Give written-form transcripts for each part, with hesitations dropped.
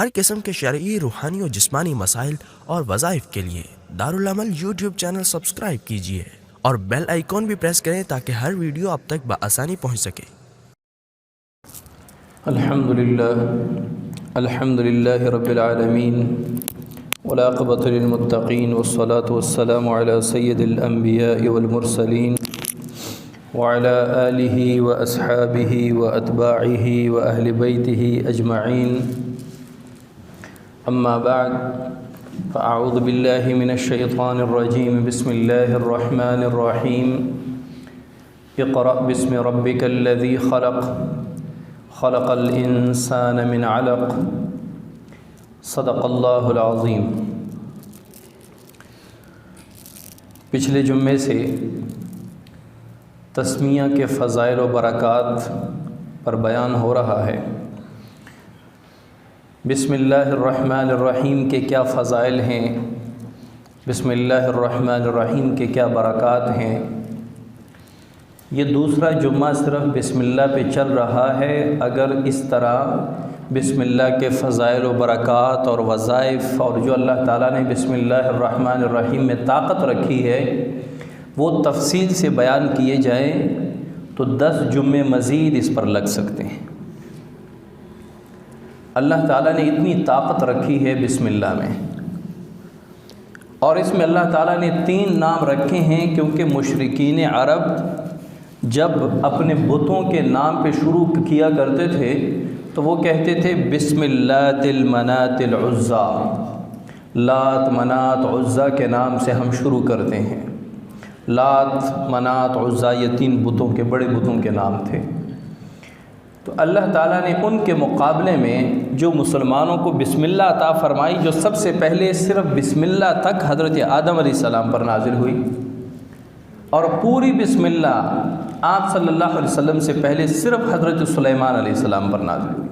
ہر قسم کے شرعی، روحانی اور جسمانی مسائل اور وظائف کے لیے دارالعمل یوٹیوب چینل سبسکرائب کیجیے اور بیل آئیکن بھی پریس کریں تاکہ ہر ویڈیو آپ تک بآسانی پہنچ سکے۔ الحمد للہ رب العالمین والعاقبۃ للمتقین والصلاة والسلام علی سید الانبیاء والمرسلین وعلی آلہ واصحابہ واتباعہ واہل بیتہ اجمعین، اما بعد فاعوذ باللہ من الشیطان الرجیم، بسم اللہ الرحمن الرحیم۔ اقرأ باسم ربک الذی خلق، خلق الانسان من علق، صدق اللہ العظیم۔ پچھلے جمعے سے تسمیہ کے فضائل و برکات پر بیان ہو رہا ہے۔ بسم اللہ الرحمن الرحیم کے کیا فضائل ہیں، بسم اللہ الرحمن الرحیم کے کیا برکات ہیں۔ یہ دوسرا جمعہ صرف بسم اللہ پہ چل رہا ہے۔ اگر اس طرح بسم اللہ کے فضائل و برکات اور وظائف اور جو اللہ تعالیٰ نے بسم اللہ الرحمن الرحیم میں طاقت رکھی ہے وہ تفصیل سے بیان کیے جائیں تو 10 جمعے مزید اس پر لگ سکتے ہیں۔ اللہ تعالیٰ نے اتنی طاقت رکھی ہے بسم اللہ میں، اور اس میں اللہ تعالیٰ نے 3 نام رکھے ہیں، کیونکہ مشرکین عرب جب اپنے بتوں کے نام پہ شروع کیا کرتے تھے تو وہ کہتے تھے بسم اللہ المنات العزا، لات منات عزا کے نام سے ہم شروع کرتے ہیں۔ لات منات عزا یہ 3 بتوں کے بڑے بتوں کے نام تھے۔ تو اللہ تعالیٰ نے ان کے مقابلے میں جو مسلمانوں کو بسم اللہ عطا فرمائی، جو سب سے پہلے صرف بسم اللہ تک حضرت آدم علیہ السلام پر نازل ہوئی، اور پوری بسم اللہ آپ صلی اللہ علیہ وسلم سے پہلے صرف حضرت سلیمان علیہ السلام پر نازل ہوئی۔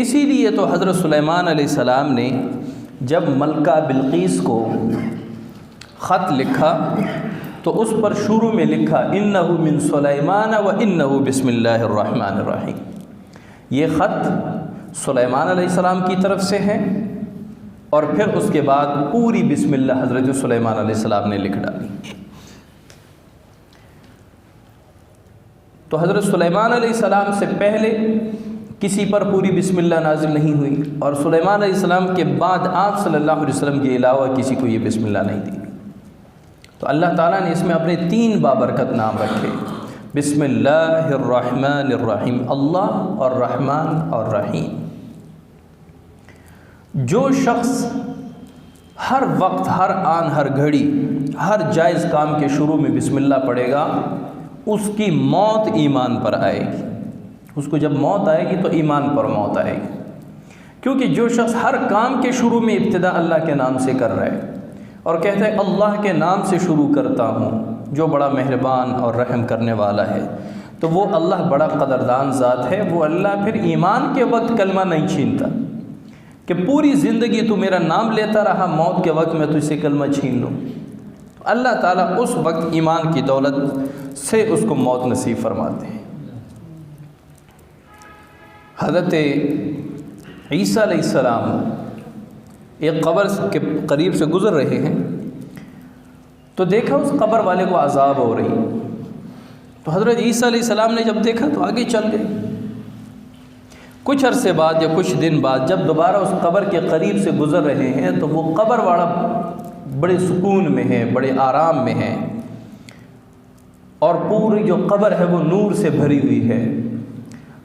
اسی لیے تو حضرت سلیمان علیہ السلام نے جب ملکہ بلقیس کو خط لکھا تو اس پر شروع میں لکھا انہ من سلیمان و انہ بسم اللہ الرحمن الرحیم۔ یہ خط سلیمان علیہ السلام کی طرف سے ہے، اور پھر اس کے بعد پوری بسم اللہ حضرت سلیمان علیہ السلام نے لکھ ڈالی۔ تو حضرت سلیمان علیہ السلام سے پہلے کسی پر پوری بسم اللہ نازل نہیں ہوئی، اور سلیمان علیہ السلام کے بعد آپ صلی اللہ علیہ وسلم کے علاوہ کسی کو یہ بسم اللہ نہیں دی۔ تو اللہ تعالیٰ نے اس میں اپنے 3 بابرکت نام رکھے، بسم اللہ الرحمن الرحیم، اللہ اور رحمان اور رحیم۔ جو شخص ہر وقت، ہر آن، ہر گھڑی، ہر جائز کام کے شروع میں بسم اللہ پڑھے گا، اس کی موت ایمان پر آئے گی۔ اس کو جب موت آئے گی تو ایمان پر موت آئے گی، کیونکہ جو شخص ہر کام کے شروع میں ابتدا اللہ کے نام سے کر رہا ہے اور کہتا ہے اللہ کے نام سے شروع کرتا ہوں جو بڑا مہربان اور رحم کرنے والا ہے، تو وہ اللہ بڑا قدردان ذات ہے۔ وہ اللہ پھر ایمان کے وقت کلمہ نہیں چھینتا کہ پوری زندگی تو میرا نام لیتا رہا، موت کے وقت میں تجھ سے کلمہ چھین لوں۔ اللہ تعالیٰ اس وقت ایمان کی دولت سے اس کو موت نصیب فرماتے ہیں۔ حضرت عیسیٰ علیہ السلام ایک قبر کے قریب سے گزر رہے ہیں تو دیکھا اس قبر والے کو عذاب ہو رہی، تو حضرت عیسیٰ علیہ السلام نے جب دیکھا تو آگے چل گئے۔ کچھ عرصے بعد یا کچھ دن بعد جب دوبارہ اس قبر کے قریب سے گزر رہے ہیں تو وہ قبر والا بڑے سکون میں ہے، بڑے آرام میں ہے، اور پوری جو قبر ہے وہ نور سے بھری ہوئی ہے۔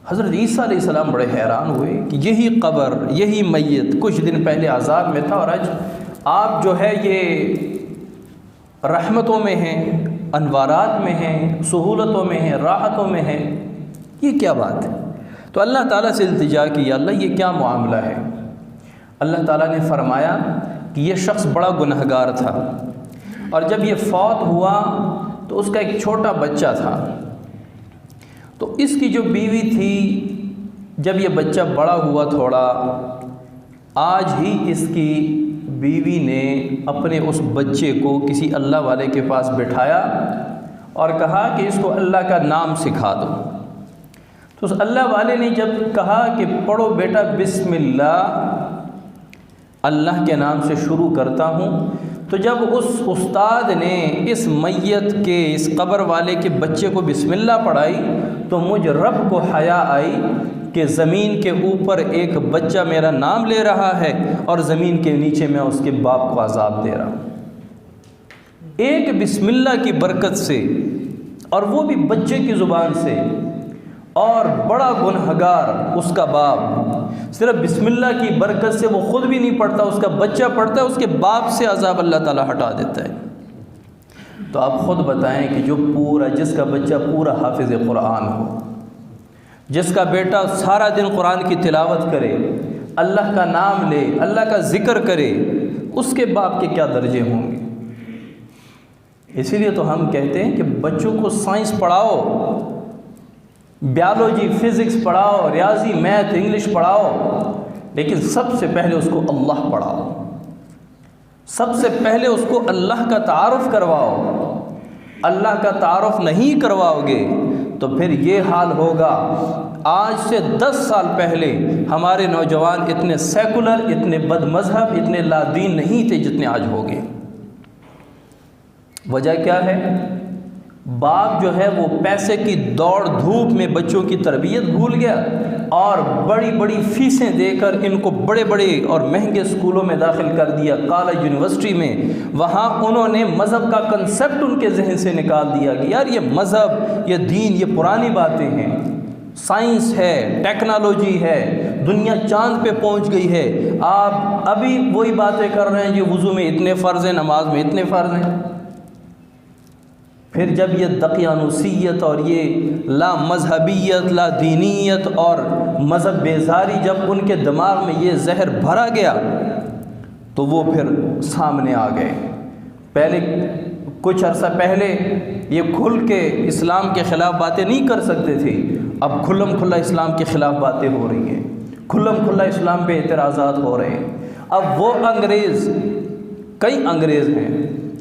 حضرت عیسیٰ علیہ السلام بڑے حیران ہوئے کہ یہی قبر، یہی میت کچھ دن پہلے عذاب میں تھا، اور آج آپ جو ہے یہ رحمتوں میں ہیں، انوارات میں ہیں، سہولتوں میں ہیں، راحتوں میں ہیں، یہ کیا بات ہے؟ تو اللہ تعالیٰ سے التجا کی، یا اللہ یہ کیا معاملہ ہے؟ اللہ تعالیٰ نے فرمایا کہ یہ شخص بڑا گنہگار تھا، اور جب یہ فوت ہوا تو اس کا ایک چھوٹا بچہ تھا، تو اس کی جو بیوی تھی جب یہ بچہ بڑا ہوا تھوڑا، آج ہی اس کی بیوی نے اپنے اس بچے کو کسی اللہ والے کے پاس بٹھایا اور کہا کہ اس کو اللہ کا نام سکھا دو۔ تو تو اس اللہ والے نے جب کہا کہ پڑھو بیٹا بسم اللہ، اللہ کے نام سے شروع کرتا ہوں، تو جب اس استاد نے اس میت کے، اس قبر والے کے بچے کو بسم اللہ پڑھائی تو مجھ رب کو حیا آئی کہ زمین کے اوپر ایک بچہ میرا نام لے رہا ہے اور زمین کے نیچے میں اس کے باپ کو عذاب دے رہا ہوں، ایک بسم اللہ کی برکت سے، اور وہ بھی بچے کی زبان سے، اور بڑا گنہگار اس کا باپ، صرف بسم اللہ کی برکت سے وہ خود بھی نہیں پڑھتا، اس کا بچہ پڑھتا ہے، اس کے باپ سے عذاب اللہ تعالیٰ ہٹا دیتا ہے۔ تو آپ خود بتائیں کہ جس کا بچہ پورا حافظ قرآن ہو، جس کا بیٹا سارا دن قرآن کی تلاوت کرے، اللہ کا نام لے، اللہ کا ذکر کرے، اس کے باپ کے کیا درجے ہوں گے؟ اسی لیے تو ہم کہتے ہیں کہ بچوں کو سائنس پڑھاؤ، بیالوجی، فزکس پڑھاؤ، ریاضی، میتھ، انگلش پڑھاؤ، لیکن سب سے پہلے اس کو اللہ پڑھاؤ، سب سے پہلے اس کو اللہ کا تعارف کرواؤ۔ اللہ کا تعارف نہیں کرواؤ گے تو پھر یہ حال ہوگا۔ آج سے 10 سال پہلے ہمارے نوجوان اتنے سیکولر، اتنے بد مذہب، اتنے لا دین نہیں تھے جتنے آج ہو گئے۔ وجہ کیا ہے؟ باپ جو ہے وہ پیسے کی دوڑ دھوپ میں بچوں کی تربیت بھول گیا، اور بڑی بڑی فیسیں دے کر ان کو بڑے بڑے اور مہنگے اسکولوں میں داخل کر دیا، کالج، یونیورسٹی میں۔ وہاں انہوں نے مذہب کا کنسیپٹ ان کے ذہن سے نکال دیا کہ یار یہ مذہب، یہ دین، یہ پرانی باتیں ہیں، سائنس ہے، ٹیکنالوجی ہے، دنیا چاند پہ پہنچ گئی ہے، آپ ابھی وہی باتیں کر رہے ہیں جی وضو میں اتنے فرض ہیں، نماز میں اتنے فرض ہیں۔ پھر جب یہ دقیانوسیت اور یہ لا مذہبیت، لا دینیت اور مذہب بیزاری جب ان کے دماغ میں یہ زہر بھرا گیا تو وہ پھر سامنے آ گئے۔ پہلے کچھ عرصہ پہلے یہ کھل کے اسلام کے خلاف باتیں نہیں کر سکتے تھے، اب کھلم کھلا اسلام کے خلاف باتیں ہو رہی ہیں، کھلم کھلا اسلام پہ اعتراضات ہو رہے ہیں۔ اب وہ انگریز، کئی انگریز ہیں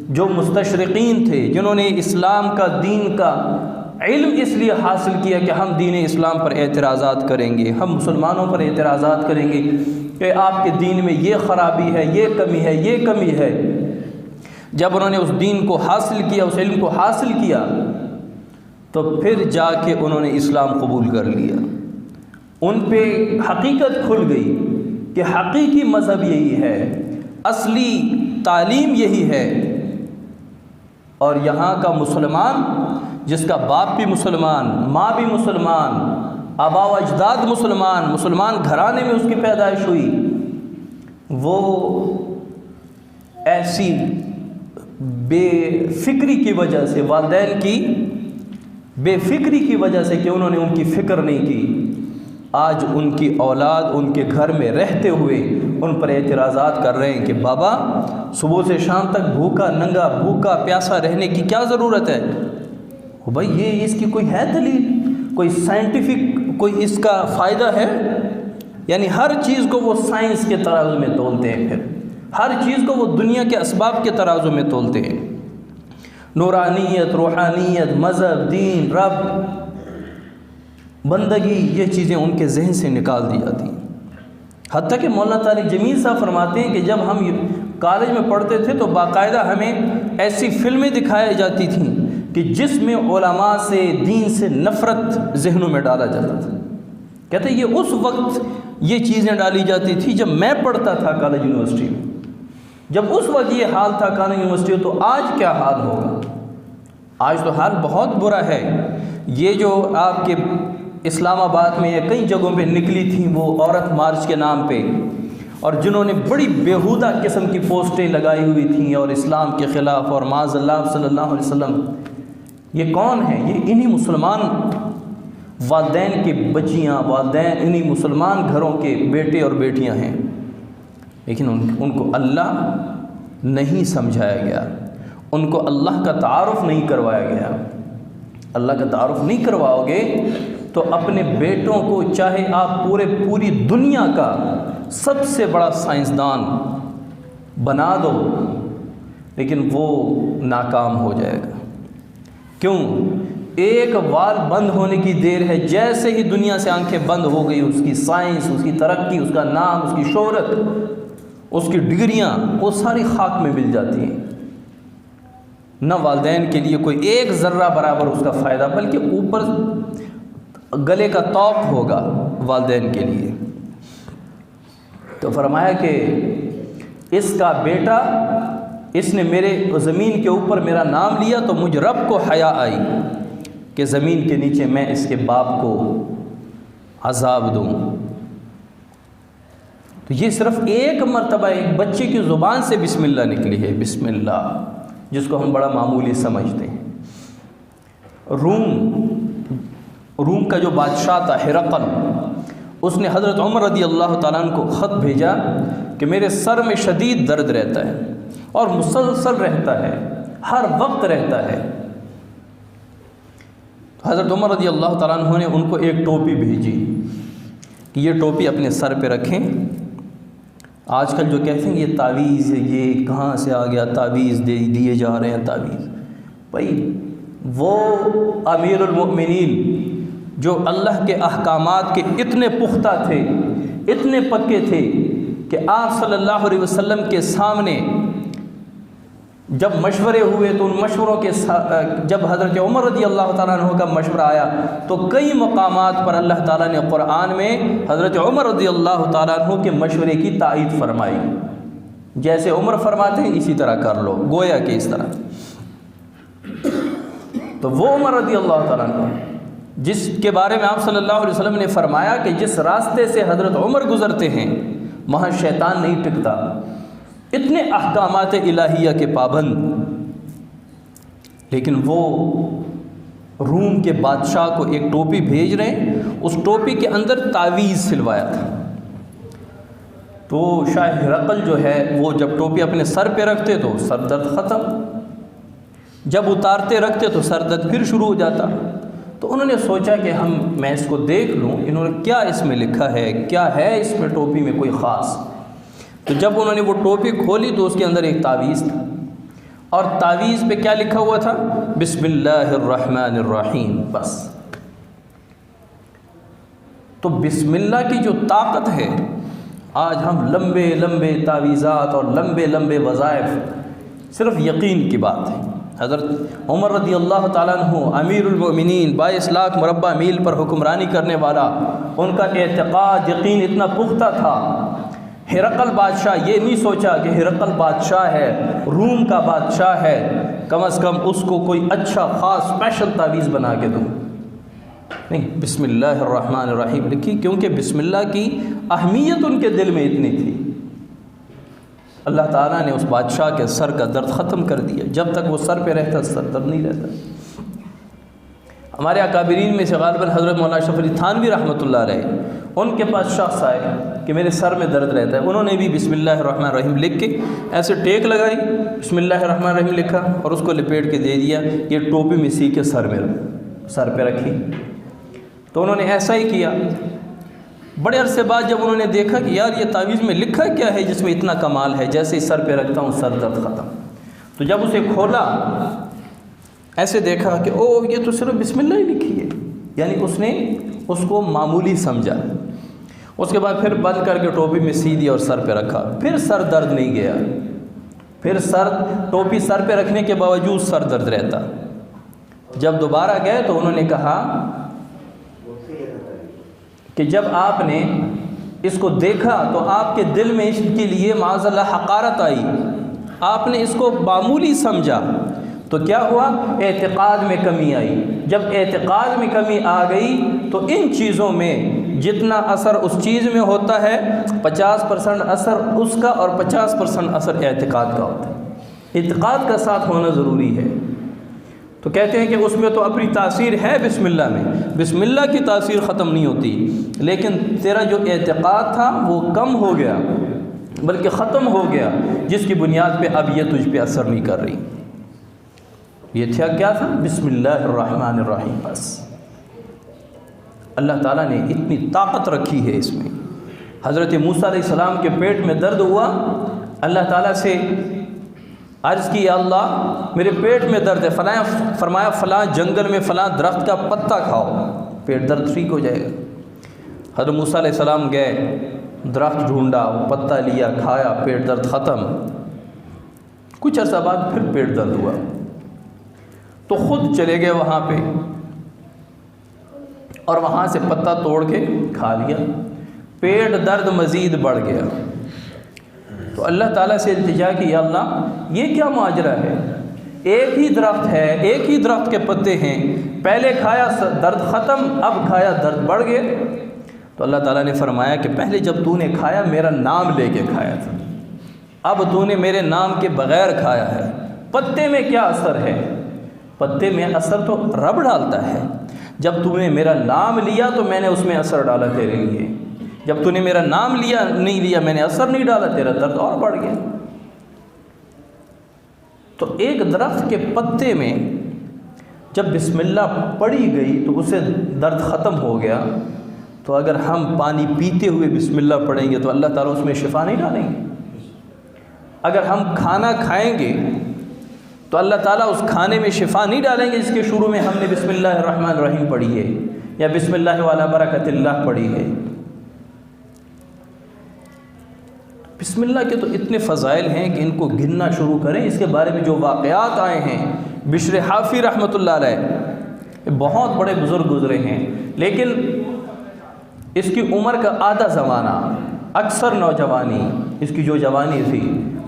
جو مستشرقین تھے، جنہوں نے اسلام کا، دین کا علم اس لیے حاصل کیا کہ ہم دین اسلام پر اعتراضات کریں گے، ہم مسلمانوں پر اعتراضات کریں گے کہ آپ کے دین میں یہ خرابی ہے، یہ کمی ہے، یہ کمی ہے۔ جب انہوں نے اس دین کو حاصل کیا، اس علم کو حاصل کیا، تو پھر جا کے انہوں نے اسلام قبول کر لیا۔ ان پہ حقیقت کھل گئی کہ حقیقی مذہب یہی ہے، اصلی تعلیم یہی ہے۔ اور یہاں کا مسلمان، جس کا باپ بھی مسلمان، ماں بھی مسلمان، آبا و اجداد مسلمان، مسلمان گھرانے میں اس کی پیدائش ہوئی، وہ ایسی بے فکری کی وجہ سے، والدین کی بے فکری کی وجہ سے کہ انہوں نے ان کی فکر نہیں کی، آج ان کی اولاد ان کے گھر میں رہتے ہوئے ان پر اعتراضات کر رہے ہیں کہ بابا صبح سے شام تک بھوکا ننگا، بھوکا پیاسا رہنے کی کیا ضرورت ہے؟ بھائی یہ اس کی کوئی ہے دلیل، کوئی سائنٹیفک کوئی اس کا فائدہ ہے؟ یعنی ہر چیز کو وہ سائنس کے ترازو میں تولتے ہیں، پھر ہر چیز کو وہ دنیا کے اسباب کے ترازو میں تولتے ہیں۔ نورانیت، روحانیت، مذہب، دین، رب، بندگی، یہ چیزیں ان کے ذہن سے نکال دی جاتی ہیں۔ حتیٰ کہ مولانا طارق جمیل صاحب فرماتے ہیں کہ جب ہم کالج میں پڑھتے تھے تو باقاعدہ ہمیں ایسی فلمیں دکھائی جاتی تھیں کہ جس میں علماء سے، دین سے نفرت ذہنوں میں ڈالا جاتا تھا۔ کہتے ہیں یہ اس وقت یہ چیزیں ڈالی جاتی تھی جب میں پڑھتا تھا کالج یونیورسٹی میں، جب اس وقت یہ حال تھا کالج یونیورسٹی، تو آج کیا حال ہوگا؟ آج تو حال بہت برا ہے۔ یہ جو آپ کے اسلام آباد میں یا کئی جگہوں پہ نکلی تھیں وہ عورت مارچ کے نام پہ، اور جنہوں نے بڑی بیہودہ قسم کی پوسٹیں لگائی ہوئی تھیں اور اسلام کے خلاف، اور معاذ اللہ صلی اللہ علیہ وسلم، یہ کون ہیں؟ یہ انہی مسلمان والدین کی بچیاں، والدین انہی مسلمان گھروں کے بیٹے اور بیٹیاں ہیں، لیکن ان کو اللہ نہیں سمجھایا گیا، ان کو اللہ کا تعارف نہیں کروایا گیا۔ اللہ کا تعارف نہیں کرواؤ گے تو اپنے بیٹوں کو چاہے آپ پوری دنیا کا سب سے بڑا سائنسدان بنا دو، لیکن وہ ناکام ہو جائے گا۔ کیوں؟ ایک وال بند ہونے کی دیر ہے، جیسے ہی دنیا سے آنکھیں بند ہو گئی، اس کی سائنس، اس کی ترقی، اس کا نام، اس کی شہرت، اس کی ڈگریاں، وہ ساری خاک میں مل جاتی ہیں۔ نہ والدین کے لیے کوئی ایک ذرہ برابر اس کا فائدہ، بلکہ اوپر گلے کا طوق ہوگا والدین کے لیے۔ تو فرمایا کہ اس کا بیٹا، اس نے میرے زمین کے اوپر میرا نام لیا تو مجھ رب کو حیا آئی کہ زمین کے نیچے میں اس کے باپ کو عذاب دوں۔ تو یہ صرف ایک مرتبہ ایک بچے کی زبان سے بسم اللہ نکلی ہے، بسم اللہ، جس کو ہم بڑا معمولی سمجھتے ہیں۔ روم کا جو بادشاہ تھا ہرقل، اس نے حضرت عمر رضی اللہ تعالیٰ عنہ کو خط بھیجا کہ میرے سر میں شدید درد رہتا ہے اور مسلسل رہتا ہے، ہر وقت رہتا ہے۔ حضرت عمر رضی اللہ تعالیٰ عنہ نے ان کو ایک ٹوپی بھیجی کہ یہ ٹوپی اپنے سر پہ رکھیں۔ آج کل جو کہتے ہیں یہ تعویذ ہے، یہ کہاں سے آ گیا، تعویذ دیے جا رہے ہیں تعویذ۔ بھائی وہ امیر المؤمنین جو اللہ کے احکامات کے اتنے پختہ تھے، اتنے پکے تھے کہ آپ صلی اللہ علیہ وسلم کے سامنے جب مشورے ہوئے تو ان مشوروں کے جب حضرت عمر رضی اللہ تعالیٰ عنہ کا مشورہ آیا تو کئی مقامات پر اللہ تعالیٰ نے قرآن میں حضرت عمر رضی اللہ تعالیٰ عنہ کے مشورے کی تائید فرمائی۔ جیسے عمر فرماتے ہیں اسی طرح کر لو، گویا کہ اس طرح۔ تو وہ عمر رضی اللہ تعالیٰ عنہ جس کے بارے میں آپ صلی اللہ علیہ وسلم نے فرمایا کہ جس راستے سے حضرت عمر گزرتے ہیں وہاں شیطان نہیں ٹکتا، اتنے احکامات الہیہ کے پابند، لیکن وہ روم کے بادشاہ کو ایک ٹوپی بھیج رہے ہیں، اس ٹوپی کے اندر تعویذ سلوایا تھا۔ تو شاہ ہرقل جو ہے وہ جب ٹوپی اپنے سر پہ رکھتے تو سر درد ختم، جب اتارتے رکھتے تو سر درد پھر شروع ہو جاتا۔ تو انہوں نے سوچا کہ میں اس کو دیکھ لوں، انہوں نے کیا اس میں لکھا ہے، کیا ہے اس میں ٹوپی میں کوئی خاص۔ تو جب انہوں نے وہ ٹوپی کھولی تو اس کے اندر ایک تعویذ تھا، اور تعویذ پہ کیا لکھا ہوا تھا؟ بسم اللہ الرحمن الرحیم، بس۔ تو بسم اللہ کی جو طاقت ہے، آج ہم لمبے لمبے تعویذات اور لمبے لمبے وظائف، صرف یقین کی بات ہے۔ حضرت عمر رضی اللہ تعالیٰ عنہ امیر المؤمنین، 22 لاکھ مربع میل پر حکمرانی کرنے والا، ان کا اعتقاد یقین اتنا پختہ تھا۔ ہرقل بادشاہ یہ نہیں سوچا کہ ہرقل بادشاہ ہے، روم کا بادشاہ ہے، کم از کم اس کو کوئی اچھا خاص اسپیشل تعویذ بنا کے دوں، نہیں، بسم اللہ الرحمن الرحیم لکھی، کیونکہ بسم اللہ کی اہمیت ان کے دل میں اتنی تھی۔ اللہ تعالیٰ نے اس بادشاہ کے سر کا درد ختم کر دیا، جب تک وہ سر پہ رہتا سر درد نہیں رہتا۔ ہمارے اکابرین میں سے غالباً حضرت مولانا اشرف علی تھانوی رحمۃ اللہ علیہ، ان کے پاس شخص آئے کہ میرے سر میں درد رہتا ہے، انہوں نے بھی بسم اللہ الرحمن الرحیم لکھ کے ایسے ٹیک لگائی، بسم اللہ الرحمن الرحیم لکھا اور اس کو لپیٹ کے دے دیا، یہ ٹوپی میں سی کے سر پہ رکھی۔ تو انہوں نے ایسا ہی کیا۔ بڑے عرصے بعد جب انہوں نے دیکھا کہ یار یہ تعویذ میں لکھا کیا ہے جس میں اتنا کمال ہے، جیسے ہی سر پہ رکھتا ہوں سر درد ختم۔ تو جب اسے کھولا، ایسے دیکھا کہ او یہ تو صرف بسم اللہ ہی لکھی ہے، یعنی اس نے اس کو معمولی سمجھا۔ اس کے بعد پھر بند کر کے ٹوپی میں سی دیا اور سر پہ رکھا، پھر سر درد نہیں گیا، پھر ٹوپی سر پہ رکھنے کے باوجود سر درد رہتا۔ جب دوبارہ گئے تو انہوں نے کہا کہ جب آپ نے اس کو دیکھا تو آپ کے دل میں اس کے لیے معاذ اللہ حقارت آئی، آپ نے اس کو معمولی سمجھا، تو کیا ہوا؟ اعتقاد میں کمی آئی۔ جب اعتقاد میں کمی آ گئی تو ان چیزوں میں جتنا اثر اس چیز میں ہوتا ہے 50% اثر اس کا اور 50% اثر اعتقاد کا ہوتا ہے۔ اعتقاد کا ساتھ ہونا ضروری ہے۔ تو کہتے ہیں کہ اس میں تو اپنی تاثیر ہے بسم اللہ میں، بسم اللہ کی تاثیر ختم نہیں ہوتی، لیکن تیرا جو اعتقاد تھا وہ کم ہو گیا بلکہ ختم ہو گیا، جس کی بنیاد پہ اب یہ تجھ پہ اثر نہیں کر رہی۔ یہ تھا کیا تھا؟ بسم اللہ الرحمن الرحیم، بس۔ اللہ تعالیٰ نے اتنی طاقت رکھی ہے اس میں۔ حضرت موسیٰ علیہ السلام کے پیٹ میں درد ہوا، اللہ تعالیٰ سے عرض کی یا اللہ میرے پیٹ میں درد ہے، فرمایا فلاں جنگل میں فلاں درخت کا پتا کھاؤ، پیٹ درد ٹھیک ہو جائے گا۔ حضرت موسیٰ علیہ السلام گئے، درخت ڈھونڈا، وہ پتا لیا، کھایا، پیٹ درد ختم۔ کچھ عرصہ بعد پھر پیٹ درد ہوا تو خود چلے گئے وہاں پہ اور وہاں سے پتا توڑ کے کھا لیا، پیٹ درد مزید بڑھ گیا۔ تو اللہ تعالیٰ سے التجا کی یا اللہ یہ کیا ماجرا ہے، ایک ہی درخت ہے، ایک ہی درخت کے پتے ہیں، پہلے کھایا درد ختم، اب کھایا درد بڑھ گئے۔ تو اللہ تعالیٰ نے فرمایا کہ پہلے جب تو نے کھایا میرا نام لے کے کھایا تھا، اب تو نے میرے نام کے بغیر کھایا ہے، پتے میں کیا اثر ہے؟ پتے میں اثر تو رب ڈالتا ہے، جب تو نے میرا نام لیا تو میں نے اس میں اثر ڈالا تیرے لیے، جب تو نے میرا نام نہیں لیا میں نے اثر نہیں ڈالا، تیرا درد اور بڑھ گیا۔ تو ایک درخت کے پتے میں جب بسم اللہ پڑھی گئی تو اسے درد ختم ہو گیا، تو اگر ہم پانی پیتے ہوئے بسم اللہ پڑھیں گے تو اللہ تعالیٰ اس میں شفا نہیں ڈالیں گے؟ اگر ہم کھانا کھائیں گے تو اللہ تعالیٰ اس کھانے میں شفا نہیں ڈالیں گے جس کے شروع میں ہم نے بسم اللہ الرحمن الرحیم پڑھی ہے یا بسم اللہ وعلی برکت اللہ پڑھی ہے؟ بسم اللہ کے تو اتنے فضائل ہیں کہ ان کو گننا شروع کریں۔ اس کے بارے میں جو واقعات آئے ہیں، بشر حافی رحمۃ اللہ علیہ بہت بڑے بزرگ گزرے ہیں، لیکن اس کی عمر کا آدھا زمانہ، اکثر نوجوانی، اس کی جو جوانی تھی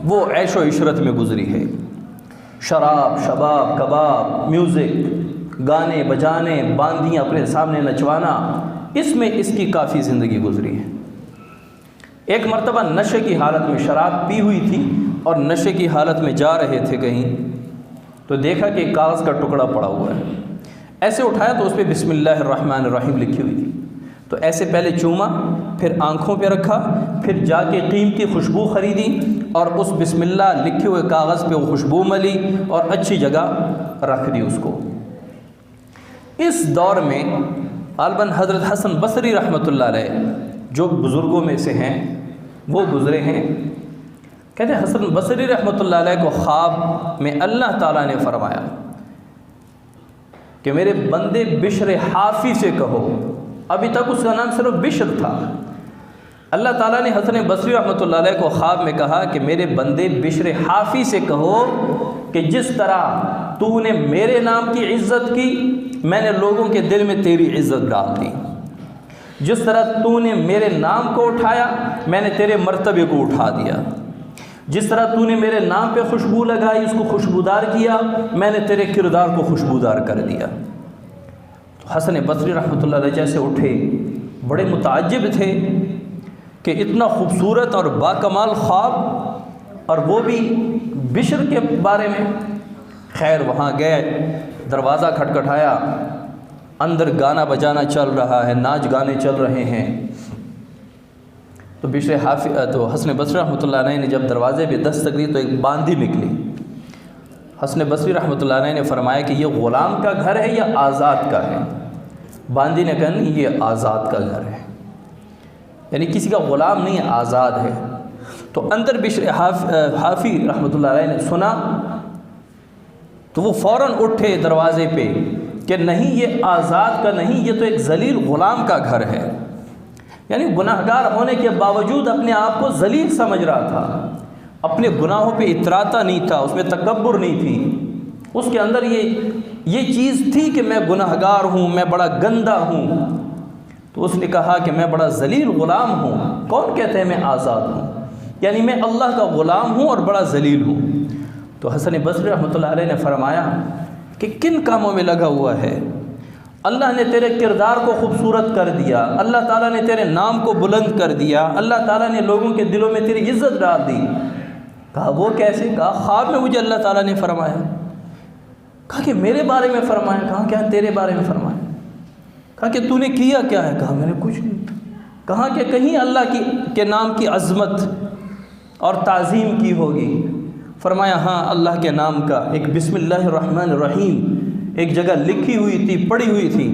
وہ عیش و عشرت میں گزری ہے، شراب، شباب، کباب، میوزک، گانے بجانے، باندیاں اپنے سامنے نچوانا، اس میں اس کی کافی زندگی گزری ہے۔ ایک مرتبہ نشے کی حالت میں شراب پی ہوئی تھی اور نشے کی حالت میں جا رہے تھے کہیں، تو دیکھا کہ کاغذ کا ٹکڑا پڑا ہوا ہے، ایسے اٹھایا تو اس پہ بسم اللہ الرحمن الرحیم لکھی ہوئی تھی، تو ایسے پہلے چوما، پھر آنکھوں پہ رکھا، پھر جا کے قیمتی خوشبو خریدی اور اس بسم اللہ لکھے ہوئے کاغذ پہ وہ خوشبو ملی اور اچھی جگہ رکھ دی اس کو۔ اس دور میں غالباً حضرت حسن بصری رحمۃ اللہ علیہ جو بزرگوں میں سے ہیں وہ گزرے ہیں، کہتے ہیں حسن بصری رحمۃ اللہ علیہ کو خواب میں اللہ تعالیٰ نے فرمایا کہ میرے بندے بشر حافی سے کہو، ابھی تک اس کا نام صرف بشر تھا، اللہ تعالیٰ نے حسن بصری رحمۃ اللہ علیہ کو خواب میں کہا کہ میرے بندے بشر حافی سے کہو کہ جس طرح تو نے میرے نام کی عزت کی، میں نے لوگوں کے دل میں تیری عزت ڈال دی، جس طرح تو نے میرے نام کو اٹھایا میں نے تیرے مرتبے کو اٹھا دیا، جس طرح تو نے میرے نام پہ خوشبو لگائی، اس کو خوشبودار کیا، میں نے تیرے کردار کو خوشبودار کر دیا۔ تو حسن بصری رحمۃ اللہ علیہ جیسے اٹھے، بڑے متعجب تھے کہ اتنا خوبصورت اور باکمال خواب، اور وہ بھی بشر کے بارے میں۔ خیر وہاں گئے، دروازہ کھٹکھٹایا، اندر گانا بجانا چل رہا ہے، ناچ گانے چل رہے ہیں، تو تو حسن بصری رحمۃ اللہ علیہ نے جب دروازے پہ دستک دی تو ایک باندی نکلی۔ حسن بصری رحمۃ اللہ علیہ نے فرمایا کہ یہ غلام کا گھر ہے یا آزاد کا ہے؟ باندی نے کہا نہیں یہ آزاد کا گھر ہے، یعنی کسی کا غلام نہیں ہے، آزاد ہے۔ تو اندر بشر حافی رحمۃ اللہ علیہ نے سنا تو وہ فوراً اٹھے دروازے پہ کہ نہیں یہ آزاد کا نہیں، یہ تو ایک ذلیل غلام کا گھر ہے، یعنی گناہگار ہونے کے باوجود اپنے آپ کو ذلیل سمجھ رہا تھا، اپنے گناہوں پہ اتراتا نہیں تھا، اس میں تکبر نہیں تھی، اس کے اندر یہ چیز تھی کہ میں گناہگار ہوں، میں بڑا گندہ ہوں۔ تو اس نے کہا کہ میں بڑا ذلیل غلام ہوں، کون کہتے ہیں میں آزاد ہوں، یعنی میں اللہ کا غلام ہوں اور بڑا ذلیل ہوں۔ تو حسن بصری رحمۃ اللہ علیہ نے فرمایا کہ کن کاموں میں لگا ہوا ہے؟ اللہ نے تیرے کردار کو خوبصورت کر دیا، اللہ تعالیٰ نے تیرے نام کو بلند کر دیا، اللہ تعالیٰ نے لوگوں کے دلوں میں تیری عزت ڈال دی۔ کہا وہ کیسے؟ کہا خواب میں مجھے اللہ تعالیٰ نے فرمایا۔ کہا کہ میرے بارے میں فرمایا؟ کہا کیا تیرے بارے میں فرمایا؟ کہا کہ تو نے کیا کیا ہے؟ کہا میں نے کچھ نہیں۔ کہا کہ کہیں اللہ کے نام کی عظمت اور تعظیم کی ہوگی؟ فرمایا ہاں اللہ کے نام کا ایک بسم اللہ الرحمن الرحیم ایک جگہ لکھی ہوئی تھی، پڑھی ہوئی تھی،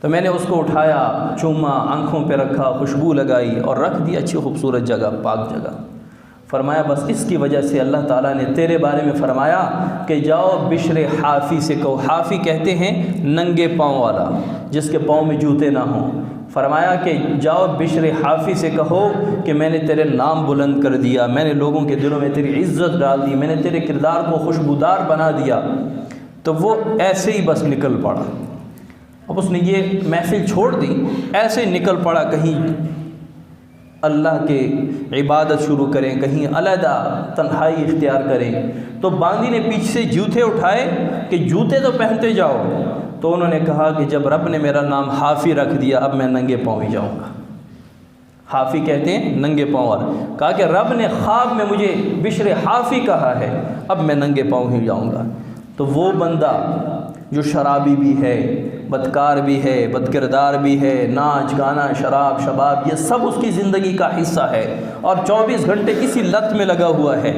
تو میں نے اس کو اٹھایا، چوما، آنکھوں پہ رکھا، خوشبو لگائی اور رکھ دی اچھی خوبصورت جگہ، پاک جگہ۔ فرمایا بس اس کی وجہ سے اللہ تعالیٰ نے تیرے بارے میں فرمایا کہ جاؤ بشر حافی سے کہو. حافی کہتے ہیں ننگے پاؤں والا، جس کے پاؤں میں جوتے نہ ہوں. فرمایا کہ جاؤ بشر حافی سے کہو کہ میں نے تیرے نام بلند کر دیا، میں نے لوگوں کے دلوں میں تیری عزت ڈال دی، میں نے تیرے کردار کو خوشبودار بنا دیا. تو وہ ایسے ہی بس نکل پڑا. اب اس نے یہ محفل چھوڑ دی، ایسے ہی نکل پڑا کہیں اللہ کے عبادت شروع کریں، کہیں علیحدہ تنہائی اختیار کریں. تو باندی نے پیچھے سے جوتے اٹھائے کہ جوتے تو پہنتے جاؤ. تو انہوں نے کہا کہ جب رب نے میرا نام حافی رکھ دیا اب میں ننگے پاؤں ہی جاؤں گا. حافی کہتے ہیں ننگے پاؤں والا. کہا کہ رب نے خواب میں مجھے بشر حافی کہا ہے، اب میں ننگے پاؤں ہی جاؤں گا. تو وہ بندہ جو شرابی بھی ہے، بدکار بھی ہے، بد کردار بھی ہے، ناچ گانا شراب شباب یہ سب اس کی زندگی کا حصہ ہے، اور 24 گھنٹے اسی لت میں لگا ہوا ہے.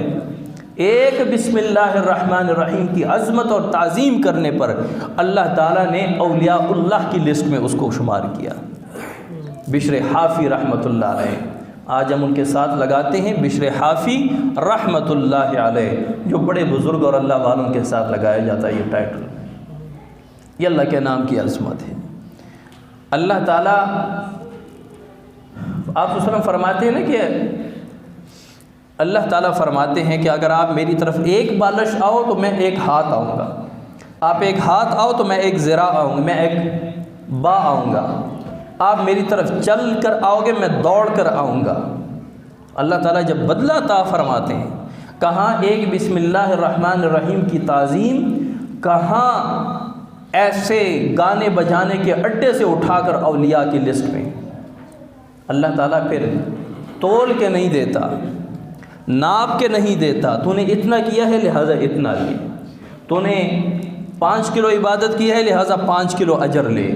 ایک بسم اللہ الرحمن الرحیم کی عظمت اور تعظیم کرنے پر اللہ تعالیٰ نے اولیاء اللہ کی لسٹ میں اس کو شمار کیا. بشر حافی رحمۃ اللہ علیہ. آج ہم ان کے ساتھ لگاتے ہیں بشر حافی رحمۃ اللہ علیہ، جو بڑے بزرگ اور اللہ والوں کے ساتھ لگایا جاتا ہے یہ ٹائٹل. یہ اللہ کے نام کی عظمت ہے. اللہ تعالیٰ آپ وسلم فرماتے ہیں نا کہ اللہ تعالیٰ فرماتے ہیں کہ اگر آپ میری طرف ایک بالش آؤ تو میں ایک ہاتھ آؤں گا، آپ ایک ہاتھ آؤ تو میں ایک ذراع آؤں گا، میں ایک با آؤں گا، آپ میری طرف چل کر آؤ گے میں دوڑ کر آؤں گا. اللہ تعالیٰ جب بدلہ عطا فرماتے ہیں، کہاں ایک بسم اللہ الرحمن الرحیم کی تعظیم، کہاں ایسے گانے بجانے کے اڈے سے اٹھا کر اولیاء کی لسٹ میں. اللہ تعالیٰ پھر تول کے نہیں دیتا، ناپ کے نہیں دیتا. تو نے اتنا کیا ہے لہٰذا اتنا لے، تو نے 5 کلو عبادت کی ہے لہٰذا 5 کلو اجر لے.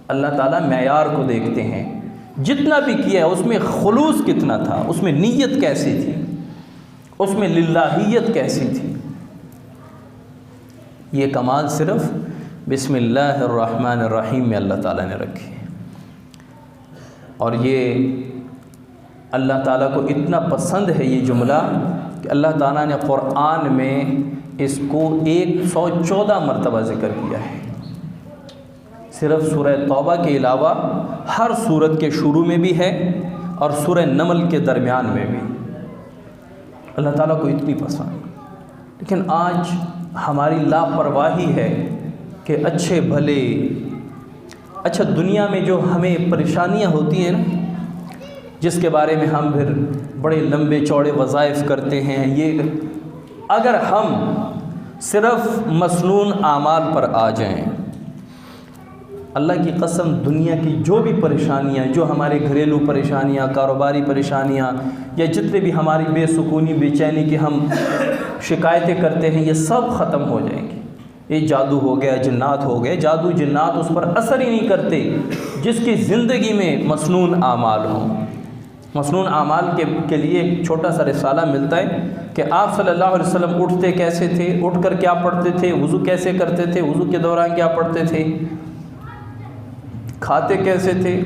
اللہ تعالیٰ معیار کو دیکھتے ہیں. جتنا بھی کیا ہے اس میں خلوص کتنا تھا، اس میں نیت کیسی تھی، اس میں للہیت کیسی تھی. یہ کمال صرف بسم اللہ الرحمن الرحیم میں اللہ تعالیٰ نے رکھی. اور یہ اللہ تعالیٰ کو اتنا پسند ہے یہ جملہ کہ اللہ تعالیٰ نے قرآن میں اس کو 114 مرتبہ ذکر کیا ہے. صرف سورہ توبہ کے علاوہ ہر سورت کے شروع میں بھی ہے اور سورہ نمل کے درمیان میں بھی. اللہ تعالیٰ کو اتنی پسند. لیکن آج ہماری لاپرواہی ہے کہ اچھے بھلے اچھا دنیا میں جو ہمیں پریشانیاں ہوتی ہیں نا، جس کے بارے میں ہم پھر بڑے لمبے چوڑے وظائف کرتے ہیں، یہ اگر ہم صرف مسنون اعمال پر آ جائیں، اللہ کی قسم دنیا کی جو بھی پریشانیاں، جو ہمارے گھریلو پریشانیاں، کاروباری پریشانیاں، یا جتنے بھی ہماری بے سکونی بے چینی کی ہم شکایتیں کرتے ہیں، یہ سب ختم ہو جائیں گی. یہ جادو ہو گیا، جنات ہو گئے، جادو جنات اس پر اثر ہی نہیں کرتے جس کی زندگی میں مسنون اعمال ہوں. مسنون اعمال کے لیے ایک چھوٹا سا رسالہ ملتا ہے کہ آپ صلی اللہ علیہ وسلم اٹھتے کیسے تھے، اٹھ کر کیا پڑھتے تھے، وضو کیسے کرتے تھے، وضو کے دوران کیا پڑھتے تھے، کھاتے کیسے تھے،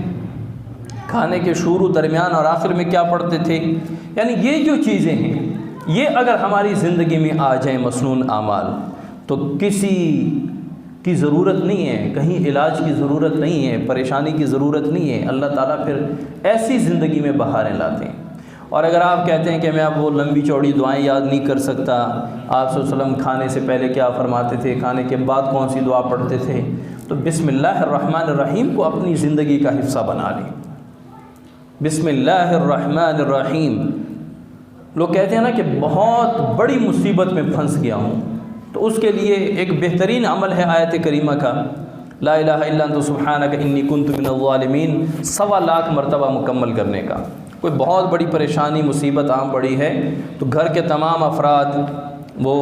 کھانے کے شروع درمیان اور آخر میں کیا پڑھتے تھے. یعنی یہ جو چیزیں ہیں یہ اگر ہماری زندگی میں آ جائیں مسنون اعمال تو کسی کی ضرورت نہیں ہے، کہیں علاج کی ضرورت نہیں ہے، پریشانی کی ضرورت نہیں ہے. اللہ تعالیٰ پھر ایسی زندگی میں بہاریں لاتے ہیں. اور اگر آپ کہتے ہیں کہ میں اب وہ لمبی چوڑی دعائیں یاد نہیں کر سکتا، آپ صلی اللہ علیہ وسلم کھانے سے پہلے کیا فرماتے تھے، کھانے کے بعد کون سی دعا پڑھتے تھے، تو بسم اللہ الرحمن الرحیم کو اپنی زندگی کا حصہ بنا لیں. بسم اللہ الرحمن الرحیم. لوگ کہتے ہیں نا کہ بہت بڑی مصیبت میں پھنس گیا ہوں، تو اس کے لیے ایک بہترین عمل ہے آیت کریمہ کا، لا الہ الا انت سبحانک انی کنت من الظالمین، 1.25 لاکھ مرتبہ مکمل کرنے کا. کوئی بہت بڑی پریشانی مصیبت عام پڑی ہے تو گھر کے تمام افراد وہ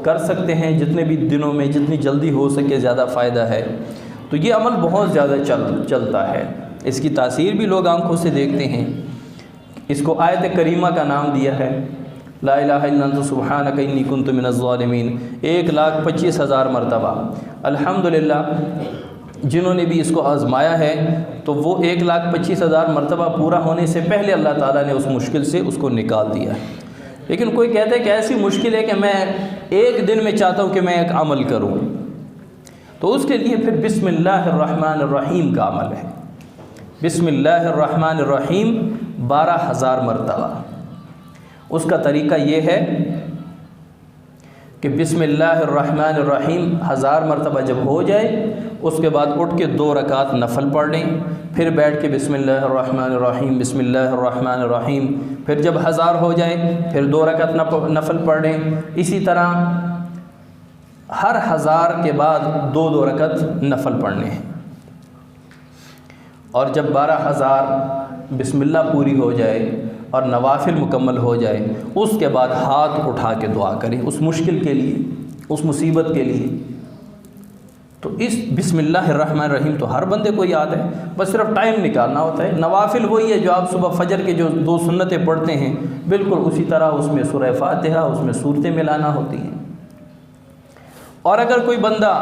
کر سکتے ہیں، جتنے بھی دنوں میں جتنی جلدی ہو سکے زیادہ فائدہ ہے. تو یہ عمل بہت زیادہ چلتا ہے، اس کی تاثیر بھی لوگ آنکھوں سے دیکھتے ہیں. اس کو آیت کریمہ کا نام دیا ہے، لا الہ الا انت سبحانک انی کنت من الظالمین، 1,25,000 مرتبہ. الحمدللہ جنہوں نے بھی اس کو آزمایا ہے تو وہ 1,25,000 مرتبہ پورا ہونے سے پہلے اللہ تعالیٰ نے اس مشکل سے اس کو نکال دیا ہے۔ لیکن کوئی کہتا ہے کہ ایسی مشکل ہے کہ میں ایک دن میں چاہتا ہوں کہ میں ایک عمل کروں، تو اس کے لیے پھر بسم اللہ الرحمن الرحیم کا عمل ہے۔ بسم اللہ الرحمن الرحیم 12,000 مرتبہ۔ اس کا طریقہ یہ ہے کہ بسم اللہ الرحمن الرحیم 1000 مرتبہ جب ہو جائے، اس کے بعد اٹھ کے 2 رکعت نفل پڑھ لیں، پھر بیٹھ کے بسم اللہ الرحمن الرحیم بسم اللہ الرحمن الرحیم، پھر جب 1000 ہو جائے پھر 2 رکعت نفل پڑھ لیں۔ اسی طرح ہر 1000 کے بعد 2 رکعت نفل پڑھنے ہیں، اور جب 12,000 بسم اللہ پوری ہو جائے اور نوافل مکمل ہو جائے، اس کے بعد ہاتھ اٹھا کے دعا کریں اس مشکل کے لیے، اس مصیبت کے لیے۔ تو اس بسم اللہ الرحمن الرحیم تو ہر بندے کو یاد ہے، بس صرف ٹائم نکالنا ہوتا ہے۔ نوافل وہی ہے جو آپ صبح فجر کے جو 2 سنتیں پڑھتے ہیں، بالکل اسی طرح اس میں سورہ فاتحہ، اس میں صورتیں ملانا ہوتی ہیں۔ اور اگر کوئی بندہ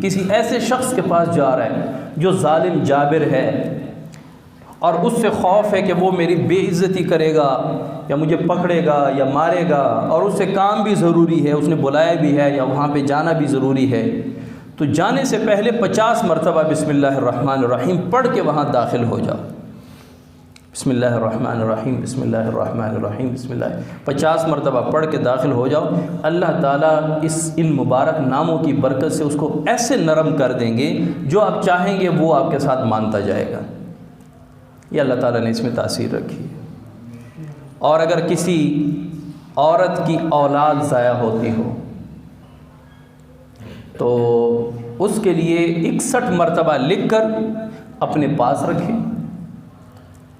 کسی ایسے شخص کے پاس جا رہا ہے جو ظالم جابر ہے، اور اس سے خوف ہے کہ وہ میری بے عزتی کرے گا یا مجھے پکڑے گا یا مارے گا، اور اس سے کام بھی ضروری ہے، اس نے بلایا بھی ہے یا وہاں پہ جانا بھی ضروری ہے، تو جانے سے پہلے 50 مرتبہ بسم اللہ الرحمن الرحیم پڑھ کے وہاں داخل ہو جاؤ۔ بسم اللہ الرحمن الرحیم بسم اللہ الرحمن الرحیم بسم اللہ 50 مرتبہ پڑھ کے داخل ہو جاؤ۔ اللہ تعالیٰ ان مبارک ناموں کی برکت سے اس کو ایسے نرم کر دیں گے، جو آپ چاہیں گے وہ آپ کے ساتھ مانتا جائے گا۔ یہ اللہ تعالیٰ نے اس میں تاثیر رکھی ہے۔ اور اگر کسی عورت کی اولاد ضائع ہوتی ہو تو اس کے لیے 61 مرتبہ لکھ کر اپنے پاس رکھیں۔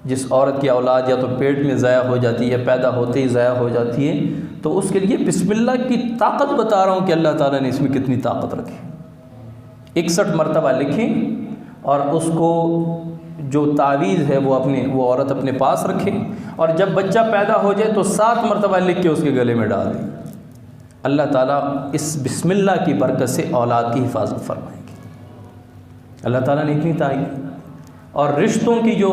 جس عورت کی اولاد یا تو پیٹ میں ضائع ہو جاتی ہے، پیدا ہوتے ہی ضائع ہو جاتی ہے، تو اس کے لیے بسم اللہ کی طاقت بتا رہا ہوں کہ اللہ تعالیٰ نے اس میں کتنی طاقت رکھی۔ 61 مرتبہ لکھیں اور اس کو جو تعویذ ہے وہ عورت اپنے پاس رکھے، اور جب بچہ پیدا ہو جائے تو 7 مرتبہ لکھ کے اس کے گلے میں ڈال دیں۔ اللہ تعالیٰ اس بسم اللہ کی برکت سے اولاد کی حفاظت فرمائیں گے۔ اللہ تعالیٰ نے اتنی تعریف۔ اور رشتوں کی جو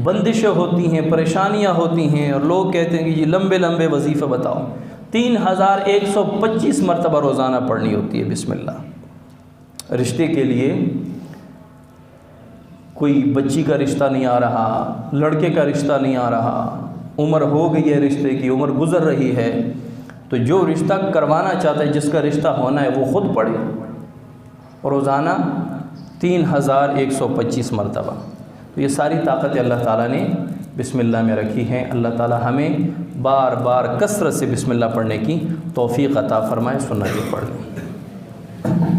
بندشیں ہوتی ہیں، پریشانیاں ہوتی ہیں، اور لوگ کہتے ہیں کہ یہ لمبے لمبے وظیفے بتاؤ، 3125 مرتبہ روزانہ پڑھنی ہوتی ہے بسم اللہ۔ رشتے کے لیے کوئی بچی کا رشتہ نہیں آ رہا، لڑکے کا رشتہ نہیں آ رہا، عمر ہو گئی ہے، رشتے کی عمر گزر رہی ہے، تو جو رشتہ کروانا چاہتا ہے، جس کا رشتہ ہونا ہے، وہ خود پڑھے روزانہ 3125 مرتبہ۔ تو یہ ساری طاقتیں اللہ تعالیٰ نے بسم اللہ میں رکھی ہیں۔ اللہ تعالیٰ ہمیں بار بار کثرت سے بسم اللہ پڑھنے کی توفیق عطا فرمائے۔ سنت پڑھ لیں۔